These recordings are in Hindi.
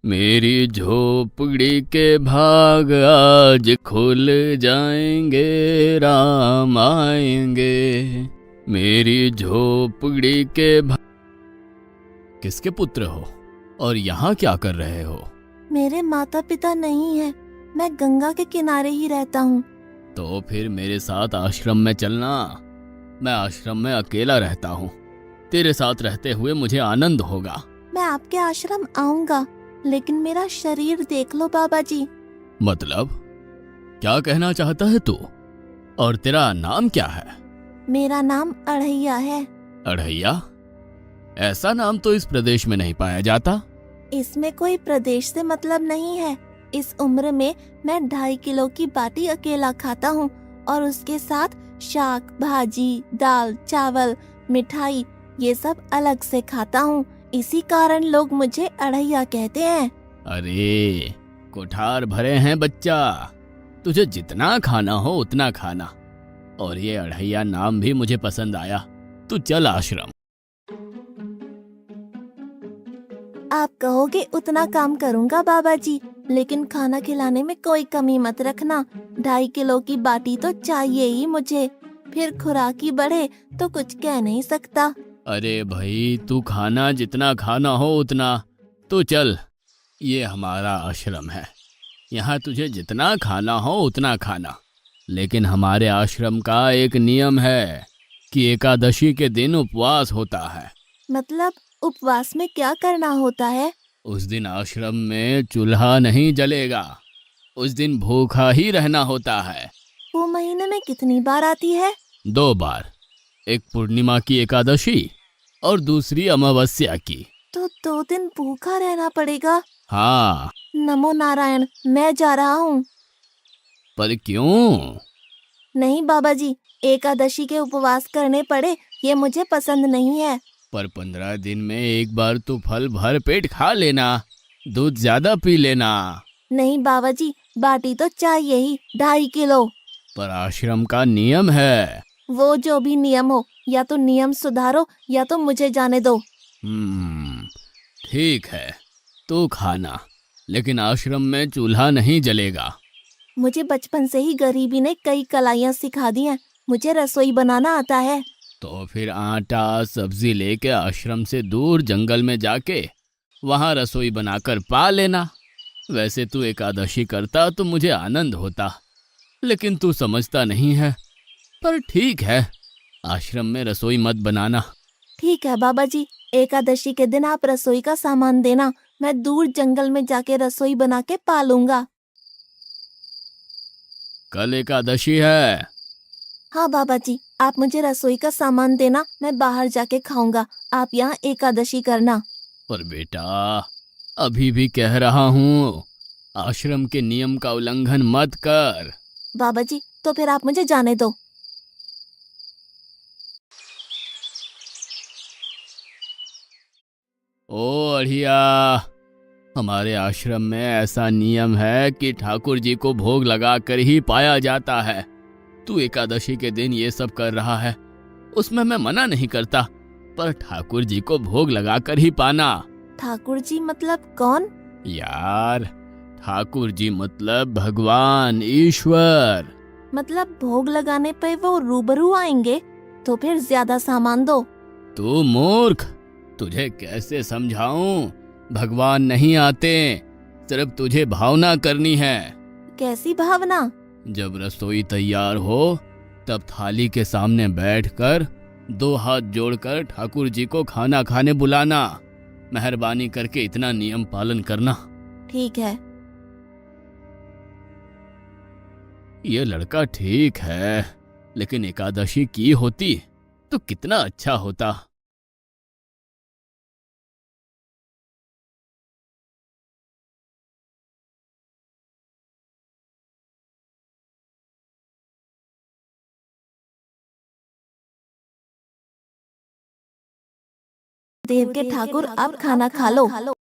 मेरी झोपड़ी के भाग आज खुल जाएंगे, राम आएंगे। मेरी झोपड़ी के भाग। किसके पुत्र हो और यहाँ क्या कर रहे हो? मेरे माता पिता नहीं है, मैं गंगा के किनारे ही रहता हूँ। तो फिर मेरे साथ आश्रम में चलना। मैं आश्रम में अकेला रहता हूँ, तेरे साथ रहते हुए मुझे आनंद होगा। मैं आपके आश्रम आऊंगा, लेकिन मेरा शरीर देख लो बाबा जी। मतलब क्या कहना चाहता है तू? और तेरा नाम क्या है? मेरा नाम अढ़ैया है। अढ़ैया? ऐसा नाम तो इस प्रदेश में नहीं पाया जाता। इसमें कोई प्रदेश से मतलब नहीं है। इस उम्र में मैं 2.5 किलो की बाटी अकेला खाता हूँ और उसके साथ शाक, भाजी, दाल, चावल, मिठाई ये सब अलग से खाता हूँ। इसी कारण लोग मुझे अढ़ैया कहते हैं। अरे कुठार भरे हैं बच्चा, तुझे जितना खाना हो उतना खाना। और ये अढ़ैया नाम भी मुझे पसंद आया। तू चल आश्रम। आप कहोगे उतना काम करूँगा बाबा जी, लेकिन खाना खिलाने में कोई कमी मत रखना। 2.5 किलो की बाटी तो चाहिए ही मुझे, फिर खुराकी बढ़े तो कुछ कह नहीं सकता। अरे भाई, तू खाना जितना खाना हो उतना। तो चल, ये हमारा आश्रम है, यहाँ तुझे जितना खाना हो उतना खाना। लेकिन हमारे आश्रम का एक नियम है कि एकादशी के दिन उपवास होता है। मतलब उपवास में क्या करना होता है? उस दिन आश्रम में चूल्हा नहीं जलेगा, उस दिन भूखा ही रहना होता है। वो महीने में कितनी बार आती है? 2 बार, एक पूर्णिमा की एकादशी और दूसरी अमावस्या की। तो 2 दिन भूखा रहना पड़ेगा। हाँ। नमो नारायण, मैं जा रहा हूँ। पर क्यों? नहीं बाबा जी, एकादशी के उपवास करने पड़े ये मुझे पसंद नहीं है। पर 15 दिन में एक बार तो फल भर पेट खा लेना, दूध ज्यादा पी लेना। नहीं बाबा जी, बाटी तो चाहिए ही 2.5 किलो। पर आश्रम का नियम है। वो जो भी नियम हो, या तो नियम सुधारो या तो मुझे जाने दो। हम्म, ठीक है, तू खाना, लेकिन आश्रम में चूल्हा नहीं जलेगा। मुझे बचपन से ही गरीबी ने कई कलाइयाँ सिखा दी हैं। मुझे रसोई बनाना आता है। तो फिर आटा सब्जी लेके आश्रम से दूर जंगल में जाके वहां रसोई बनाकर पा लेना। वैसे तू एकादशी करता तो मुझे आनंद होता, लेकिन तू समझता नहीं है। पर ठीक है, आश्रम में रसोई मत बनाना। ठीक है बाबा जी, एकादशी के दिन आप रसोई का सामान देना, मैं दूर जंगल में जाके रसोई बना के पालूंगा। कल एकादशी है। हाँ बाबा जी, आप मुझे रसोई का सामान देना, मैं बाहर जाके खाऊंगा। आप यहाँ एकादशी करना। पर बेटा, अभी भी कह रहा हूँ, आश्रम के नियम का उल्लंघन मत कर। बाबा जी, तो फिर आप मुझे जाने दो। ओ अढ़िया, हमारे आश्रम में ऐसा नियम है कि ठाकुर जी को भोग लगाकर ही पाया जाता है। तू एकादशी के दिन ये सब कर रहा है, उसमें मैं मना नहीं करता, पर ठाकुर जी को भोग लगाकर ही पाना। ठाकुर जी मतलब कौन? यार, ठाकुर जी मतलब भगवान ईश्वर। मतलब भोग लगाने पे वो रूबरू आएंगे? तो फिर ज्यादा सामान दो। तू मूर्ख, तुझे कैसे समझाऊं? भगवान नहीं आते, सिर्फ तुझे भावना करनी है। कैसी भावना? जब रसोई तैयार हो तब थाली के सामने बैठकर 2 हाथ जोड़कर ठाकुर जी को खाना खाने बुलाना। मेहरबानी करके इतना नियम पालन करना। ठीक है। ये लड़का ठीक है, लेकिन एकादशी की होती तो कितना अच्छा होता। देव के ठाकुर, आप खाना खा लो।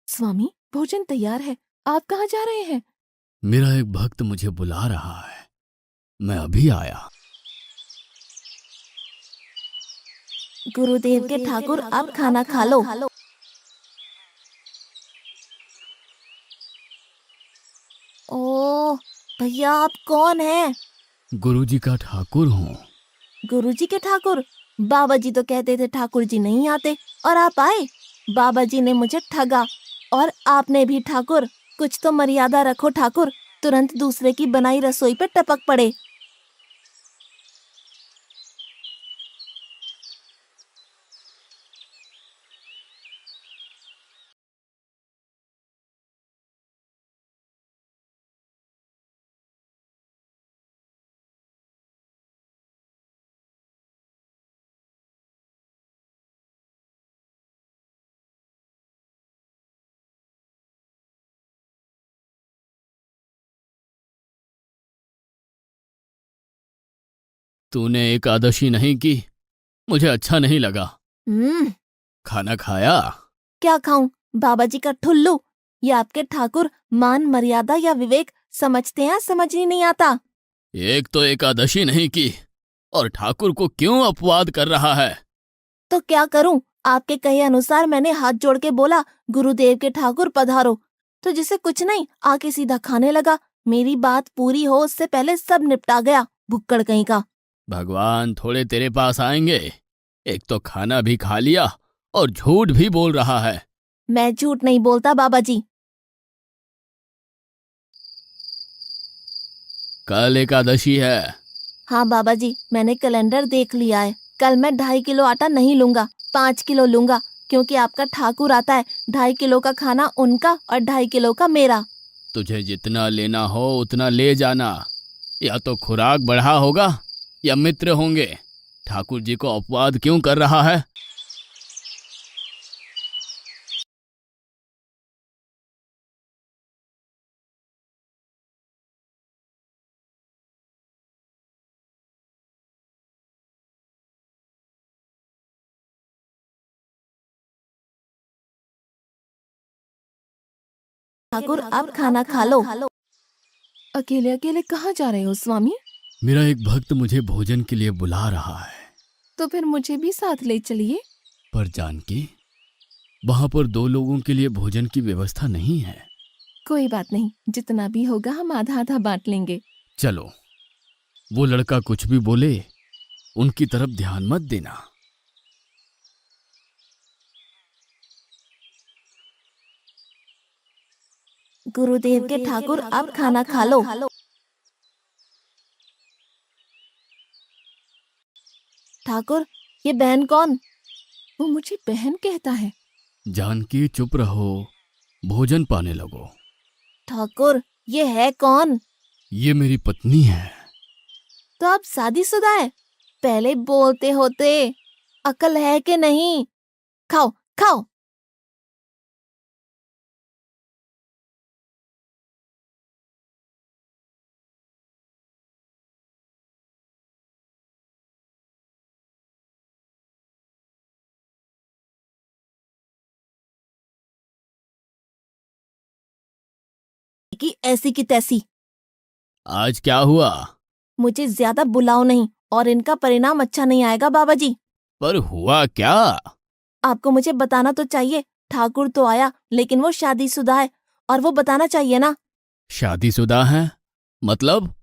स्वामी, भोजन तैयार है, आप कहाँ जा रहे हैं? मेरा एक भक्त मुझे बुला रहा है, मैं अभी आया। गुरुदेव के ठाकुर, आप खाना खा लो। भैया आप कौन हैं? गुरुजी का ठाकुर हूँ। गुरुजी के ठाकुर? बाबा जी तो कहते थे ठाकुर जी नहीं आते और आप आए। बाबा जी ने मुझे ठगा और आपने भी ठाकुर। कुछ तो मर्यादा रखो ठाकुर, तुरंत दूसरे की बनाई रसोई पे टपक पड़े। तूने एकादशी नहीं की, मुझे अच्छा नहीं लगा। हम्म। खाना खाया? क्या खाऊं? बाबा जी का ठुल्लू। ये आपके ठाकुर मान मर्यादा या विवेक समझते हैं, समझ ही नहीं आता। एक तो एकादशी नहीं की और ठाकुर को क्यों अपवाद कर रहा है? तो क्या करूं? आपके कहे अनुसार मैंने हाथ जोड़ के बोला, गुरुदेव के ठाकुर पधारो। तो जिसे कुछ नहीं आके सीधा खाने लगा। मेरी बात पूरी हो उससे पहले सब निपटा गया, भुक्कड़ कहीं का। भगवान थोड़े तेरे पास आएंगे। एक तो खाना भी खा लिया और झूठ भी बोल रहा है। मैं झूठ नहीं बोलता बाबा जी। कल एकादशी है। हाँ बाबा जी, मैंने कैलेंडर देख लिया है। कल मैं 2.5 किलो आटा नहीं लूंगा, 5 किलो लूंगा, क्योंकि आपका ठाकुर आता है। 2.5 किलो का खाना उनका और 2.5 किलो का मेरा। तुझे जितना लेना हो उतना ले जाना। या तो खुराक बढ़ा होगा या मित्र होंगे। ठाकुर जी को अपवाद क्यों कर रहा है? ठाकुर आप खाना खा लो। अकेले अकेले कहाँ जा रहे हो स्वामी? मेरा एक भक्त मुझे भोजन के लिए बुला रहा है। तो फिर मुझे भी साथ ले चलिए। पर जानकी, वहां पर 2 लोगों के लिए भोजन की व्यवस्था नहीं है। कोई बात नहीं, जितना भी होगा हम आधा आधा बांट लेंगे। चलो, वो लड़का कुछ भी बोले उनकी तरफ ध्यान मत देना। गुरुदेव के ठाकुर आप खाना खा लो। ठाकुर, ये बहन कौन? वो मुझे बहन कहता है। जानकी चुप रहो, भोजन पाने लगो। ठाकुर, ये है कौन? ये मेरी पत्नी है। तो आप शादीशुदा है? पहले बोलते होते। अकल है कि नहीं? खाओ खाओ। कि ऐसी की तैसी। आज क्या हुआ? मुझे ज्यादा बुलाओ नहीं, और इनका परिणाम अच्छा नहीं आएगा बाबा जी। पर हुआ क्या? आपको मुझे बताना तो चाहिए। ठाकुर तो आया, लेकिन वो शादीशुदा है, और वो बताना चाहिए ना। शादीशुदा है? मतलब?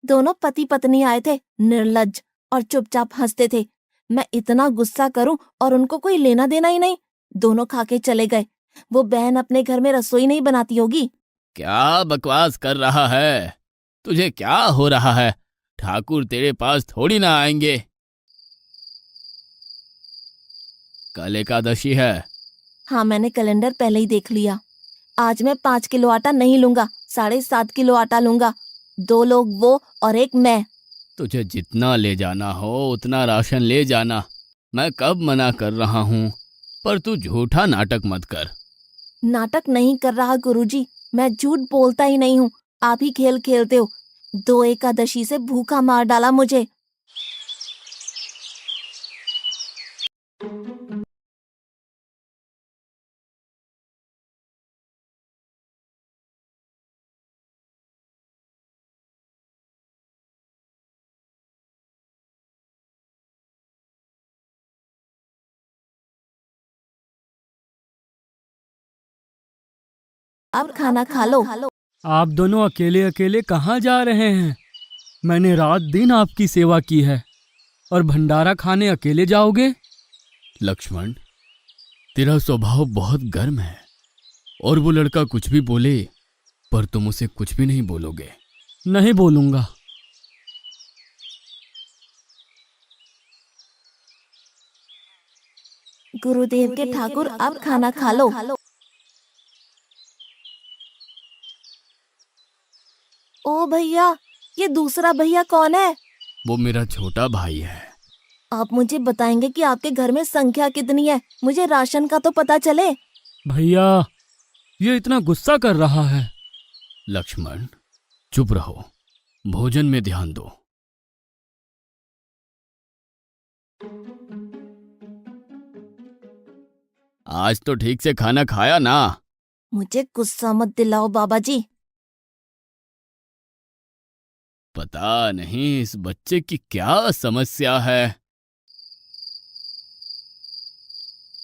दोनों पति पत्नी आए थे, निर्लज्ज, और चुपचाप हंसते थे। मैं इतना गुस्सा करूं और उनको कोई लेना देना ही नहीं। दोनों खा के चले गए। वो बहन अपने घर में रसोई नहीं बनाती होगी। क्या बकवास कर रहा है? तुझे क्या हो रहा है? ठाकुर तेरे पास थोड़ी ना आएंगे। कल एकादशी है। हाँ, मैंने कैलेंडर पहले ही देख लिया। आज मैं 5 किलो आटा नहीं लूंगा, 7.5 किलो आटा लूंगा। 2 लोग वो और एक मैं। तुझे जितना ले जाना हो उतना राशन ले जाना। मैं कब मना कर रहा हूँ। पर तू झूठा नाटक मत कर। नाटक नहीं कर रहा गुरुजी, मैं झूठ बोलता ही नहीं हूँ। आप ही खेल खेलते हो। 2 एकादशी से भूखा मार डाला मुझे। अब खाना खा लो। आप दोनों अकेले अकेले कहाँ जा रहे हैं? मैंने रात दिन आपकी सेवा की है और भंडारा खाने अकेले जाओगे? लक्ष्मण, तेरा स्वभाव बहुत गर्म है और वो लड़का कुछ भी बोले पर तुम उसे कुछ भी नहीं बोलोगे। नहीं बोलूंगा। गुरुदेव के ठाकुर, अब खाना खा लो। ओ भैया, ये दूसरा भैया कौन है? वो मेरा छोटा भाई है। आप मुझे बताएंगे कि आपके घर में संख्या कितनी है? मुझे राशन का तो पता चले। भैया, ये इतना गुस्सा कर रहा है। लक्ष्मण, चुप रहो, भोजन में ध्यान दो। आज तो ठीक से खाना खाया ना? मुझे गुस्सा मत दिलाओ बाबा जी। पता नहीं इस बच्चे की क्या समस्या है।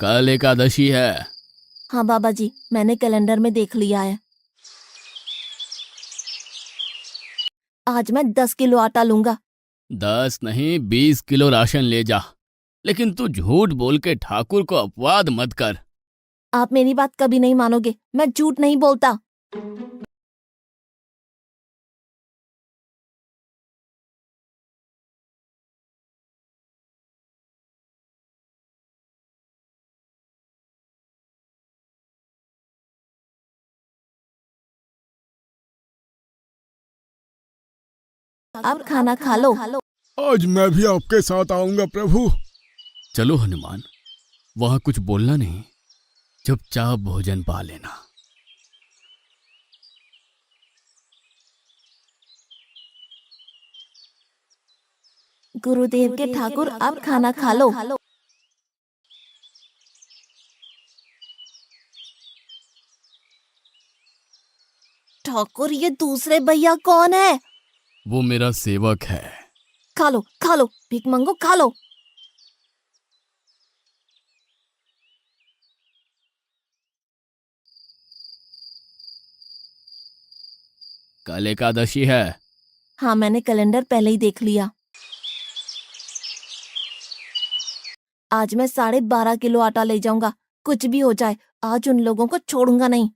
कल एकादशी है। हाँ बाबा जी, मैंने कैलेंडर में देख लिया है। आज मैं 10 किलो आटा लूंगा। 10 नहीं 20 किलो राशन ले जा, लेकिन तू झूठ बोल के ठाकुर को अपवाद मत कर। आप मेरी बात कभी नहीं मानोगे, मैं झूठ नहीं बोलता। अब खाना खा लो। आज मैं भी आपके साथ आऊंगा प्रभु। चलो हनुमान, वहां कुछ बोलना नहीं, चुपचाप भोजन पा लेना। गुरुदेव के ठाकुर, अब खाना खा लो। ठाकुर, ये दूसरे भैया कौन है? वो मेरा सेवक है। खा लो खा लो, भीख मंगो, खा लो। कल एकादशी है। हाँ, मैंने कैलेंडर पहले ही देख लिया। आज मैं 12.5 किलो आटा ले जाऊंगा। कुछ भी हो जाए, आज उन लोगों को छोड़ूंगा नहीं।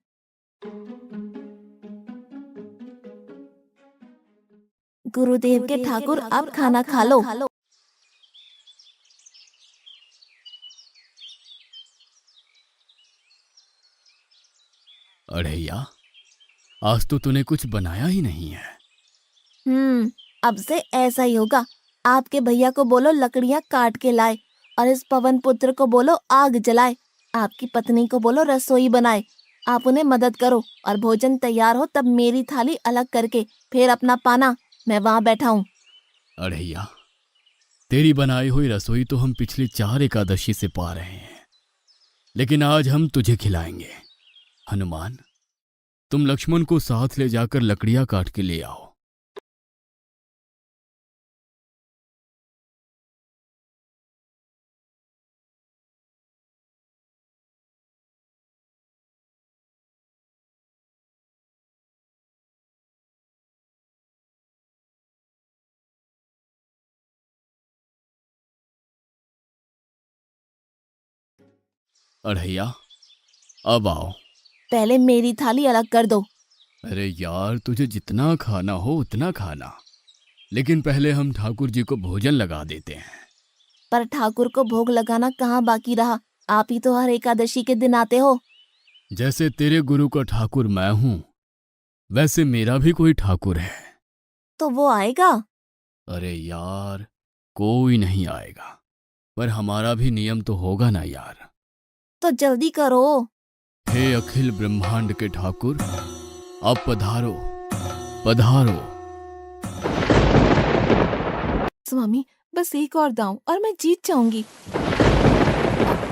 गुरुदेव के ठाकुर, अब खाना खा लो। अढ़ैया, आज तो तूने कुछ बनाया ही नहीं है। अब से ऐसा ही होगा। आपके भैया को बोलो लकड़ियां काट के लाए, और इस पवन पुत्र को बोलो आग जलाए। आपकी पत्नी को बोलो रसोई बनाए। आप उन्हें मदद करो, और भोजन तैयार हो तब मेरी थाली अलग करके फिर अपना पाना। मैं वहां बैठा हूँ। अढ़ैया, तेरी बनाई हुई रसोई तो हम पिछली 4 एकादशी से पा रहे हैं, लेकिन आज हम तुझे खिलाएंगे। हनुमान, तुम लक्ष्मण को साथ ले जाकर लकड़ियां काट के ले आओ। अढ़ैया, अब आओ। पहले मेरी थाली अलग कर दो। अरे यार, तुझे जितना खाना हो उतना खाना, लेकिन पहले हम ठाकुर जी को भोजन लगा देते हैं। पर ठाकुर को भोग लगाना कहाँ बाकी रहा? आप ही तो हर एकादशी के दिन आते हो। जैसे तेरे गुरु का ठाकुर मैं हूं, वैसे मेरा भी कोई ठाकुर है। तो वो आएगा? अरे यार, कोई नहीं आएगा, पर हमारा भी नियम तो होगा ना यार। तो जल्दी करो। हे अखिल ब्रह्मांड के ठाकुर, अब पधारो पधारो। स्वामी, बस एक और दांव और मैं जीत जाऊंगी।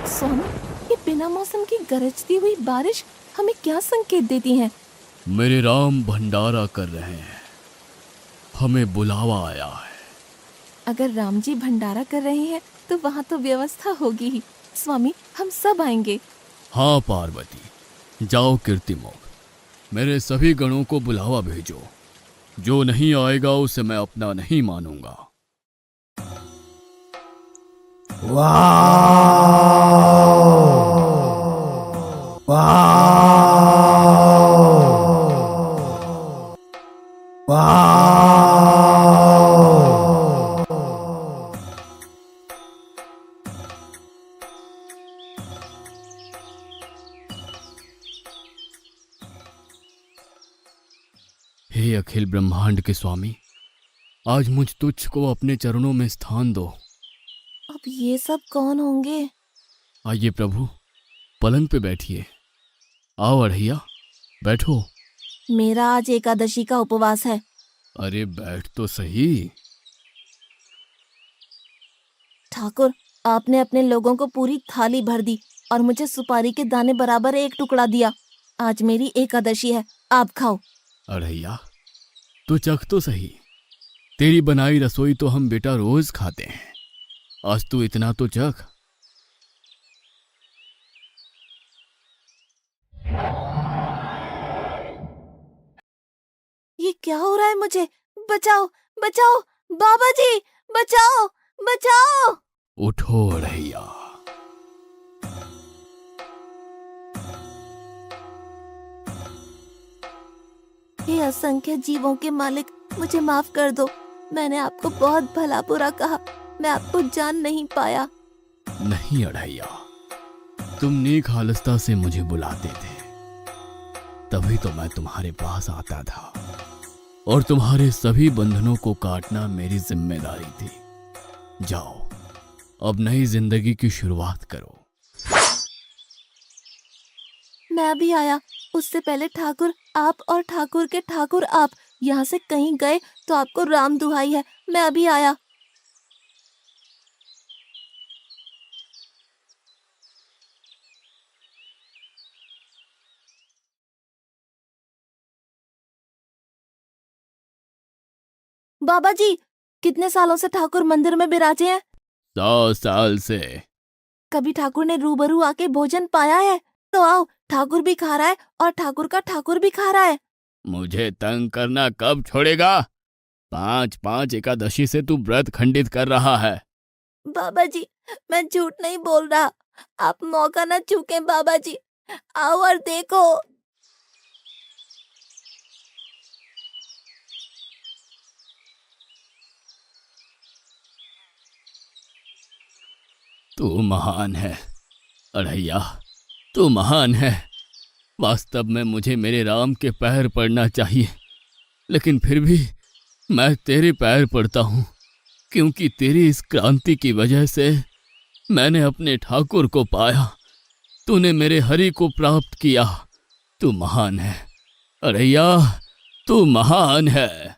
स्वामी, ये बिना मौसम की गरजती हुई बारिश हमें क्या संकेत देती है? मेरे राम भंडारा कर रहे हैं, हमें बुलावा आया है। अगर राम जी भंडारा कर रहे हैं तो वहाँ तो व्यवस्था होगी ही। स्वामी, हम सब आएंगे। हाँ पार्वती, जाओ कीर्तिमोग, मेरे सभी गणों को बुलावा भेजो। जो नहीं आएगा उसे मैं अपना नहीं मानूंगा। हे अखिल ब्रह्मांड के स्वामी, आज मुझ तुच्छ को अपने चरणों में स्थान दो। अब ये सब कौन होंगे? आइए प्रभु, पलंग पे बैठिए। आओ अढ़ैया, बैठो। मेरा आज एकादशी का उपवास है। अरे बैठ तो सही। ठाकुर, आपने अपने लोगों को पूरी थाली भर दी और मुझे सुपारी के दाने बराबर एक टुकड़ा दिया। आज मेरी एकादशी है, आप खाओ। अढ़ैया, तू चख तो सही। तेरी बनाई रसोई तो हम बेटा रोज खाते हैं, आज तू इतना तो चख। ये क्या हो रहा है मुझे? बचाओ, बचाओ, बाबा जी, बचाओ, बचाओ। उठो अढ़ैया। हे असंख्य जीवों के मालिक, मुझे माफ कर दो। मैंने आपको बहुत भला बुरा कहा, मैं आपको जान नहीं पाया। नहीं अढ़ैया, तुम नेक हालस्ता से मुझे बुलाते थे, तभी तो मैं तुम्हारे पास आता था, और तुम्हारे सभी बंधनों को काटना मेरी जिम्मेदारी थी। जाओ, अब नई जिंदगी की शुरुआत करो। मैं अभी आया। उससे पहले ठाकुर आप और ठाकुर के ठाकुर आप यहाँ से कहीं गए तो आपको राम दुहाई है, मैं अभी आया। बाबा जी, कितने सालों से ठाकुर मंदिर में विराजे हैं? 100 साल से। कभी ठाकुर ने रूबरू आके भोजन पाया है? तो आओ, ठाकुर भी खा रहा है और ठाकुर का ठाकुर भी खा रहा है। मुझे तंग करना कब छोड़ेगा? 5-5 एकादशी से तू व्रत खंडित कर रहा है। बाबा जी, मैं झूठ नहीं बोल रहा, आप मौका न चूकें बाबा जी, आओ और देखो। तू महान है अढ़ैया, तू महान है। वास्तव में मुझे मेरे राम के पैर पड़ना चाहिए, लेकिन फिर भी मैं तेरे पैर पड़ता हूँ, क्योंकि तेरी इस क्रांति की वजह से मैंने अपने ठाकुर को पाया। तूने मेरे हरि को प्राप्त किया। तू महान है अढ़ैया, तू महान है।